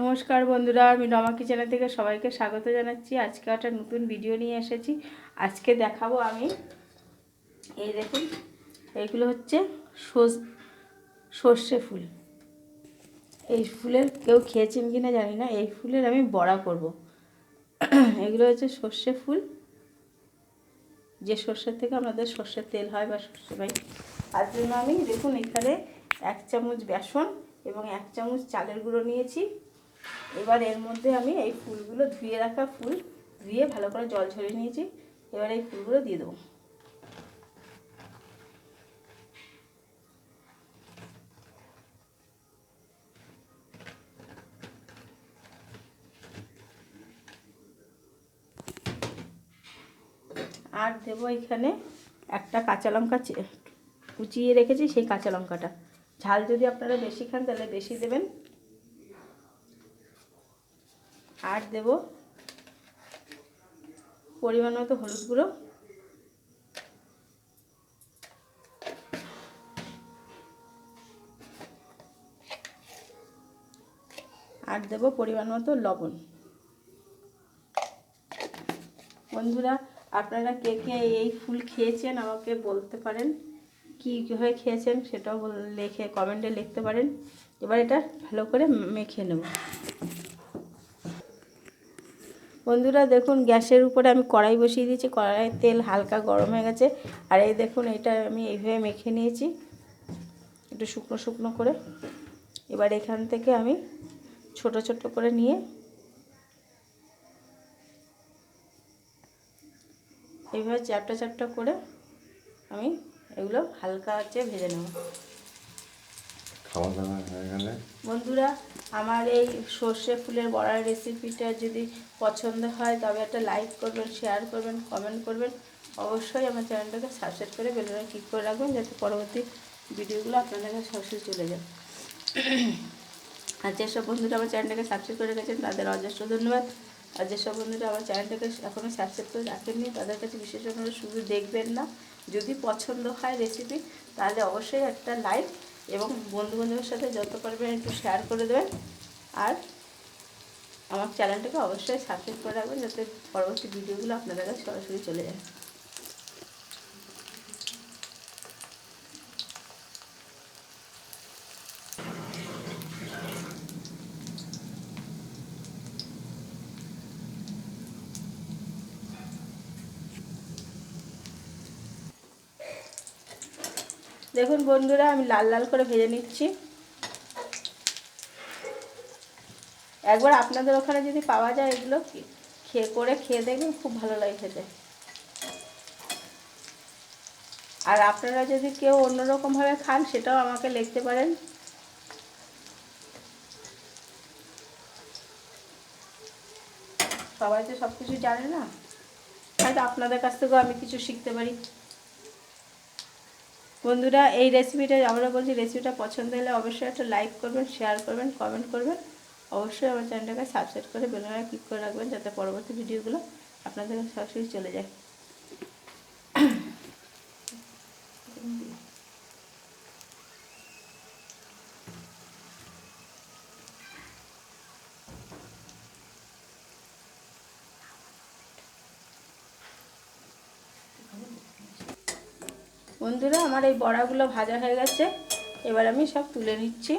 নমস্কার বন্ধুরা, আমি রমা কিচেনের থেকে সবাইকে স্বাগত জানাচ্ছি। আজকে একটা নতুন ভিডিও নিয়ে এসেছি। আজকে দেখাবো আমি, এই দেখুন, এইগুলো হচ্ছে সর্ষে ফুল। এই ফুলের কেউ খেয়েছেন কি না জানি না। এই ফুলের আমি বড়া করব। এগুলো হচ্ছে সর্ষে ফুল, যে সর্ষের থেকে আমাদের সর্ষের তেল হয় বা সর্ষে পাই। তার জন্য আমি দেখুন এখানে 1 চামচ বেসন এবং 1 চামচ চালের গুঁড়ো নিয়েছি। এবার এর মধ্যে আমি এই ফুলগুলো, ধুয়ে রাখা ফুল ধুয়ে ভালো করে জল ঝরিয়ে নিয়েছি। এবার এই ফুলগুলো দিয়ে দেবো। আর দেবো এখানে একটা কাঁচা লঙ্কা কুচিয়ে রেখেছি, সেই কাঁচা লঙ্কাটা। ঝাল যদি আপনারা বেশি খান তাহলে বেশি দেবেন। আর দেব পরিমাণ মতো হলুদ গুঁড়ো, আর দেব পরিমাণ মতো লবণ। বন্ধুরা, আপনারা কে কে এই ফুল খেয়েছেন আমাকে বলতে পারেন, কীভাবে খেয়েছেন সেটাও লিখে কমেন্টে লিখতে পারেন। এবার এটা ভালো করে মেখে নেব। বন্ধুরা দেখুন, গ্যাসের উপরে আমি কড়াই বসিয়ে দিয়েছি। কড়াইয়ের তেল হালকা গরম হয়ে গেছে। আর এই দেখুন, এটা আমি এইভাবে মেখে নিয়েছি একটু শুকনো শুকনো করে। এবার এখান থেকে আমি ছোট ছোট করে নিয়ে এইভাবে চ্যাপটা চ্যাপটা করে আমি এগুলো হালকা আঁচে ভেজে নেব। খাওয়া দাওয়া হয়ে গেলে বন্ধুরা, আমার এই সর্ষে ফুলের বড়ার রেসিপিটা যদি পছন্দ হয় তবে একটা লাইক করবেন, শেয়ার করবেন, কমেন্ট করবেন। অবশ্যই আমার চ্যানেলটাকে সাবস্ক্রাইব করে বেল আইকনে ক্লিক করে রাখবেন, যাতে পরবর্তী ভিডিওগুলো আপনাদের কাছে সরাসরি চলে যায়। আর যেসব বন্ধুরা আমার চ্যানেলটাকে সাবস্ক্রাইব করে রেখেছেন তাদের অজস্র ধন্যবাদ। আর যেসব বন্ধুরা আমার চ্যানেলটাকে এখনও সাবস্ক্রাইব করে রাখেননি তাদের কাছে বিশেষ অনুরোধ, শুধু দেখবেন না, যদি পছন্দ হয় রেসিপি তাহলে অবশ্যই একটা লাইক এবং বন্ধুবান্ধবের সাথে যত পারবেন একটু শেয়ার করে দেবেন। আর আমার চ্যানেলটাকে অবশ্যই সাবস্ক্রাইব করে রাখবেন, যাতে পরবর্তী ভিডিওগুলো আপনাদের কাছে সরাসরি চলে যায়। দেখুন বন্ধুরা, আমি লাল লাল করে ভেজে নিচ্ছি। একবার আপনাদের ওখানে যদি পাওয়া যায় এগুলো খেয়ে দেখবেন, খুব ভালো লাগে খেতে। আর আপনারা যদি কেউ অন্যরকমভাবে খান সেটাও আমাকে লিখতে পারেন। সবাই তো সব কিছু জানে না, হয়তো আপনাদের কাছ থেকেও আমি কিছু শিখতে পারি। বন্ধুরা, এই রেসিপিটা আমরা বলছি, রেসিপিটা পছন্দ হলে অবশ্যই একটা লাইক করবেন, শেয়ার করবেন, কমেন্ট করবেন। অবশ্যই আমার চ্যানেলটাকে সাবস্ক্রাইব করে বেল আইকনে ক্লিক করে রাখবেন, যাতে পরবর্তী ভিডিওগুলো আপনাদের কাছে সরাসরি চলে যায়। বন্ধুরা, আমার এই বড়াগুলো ভাজা হয়ে গেছে। এবার আমি সব তুলে নিচ্ছি।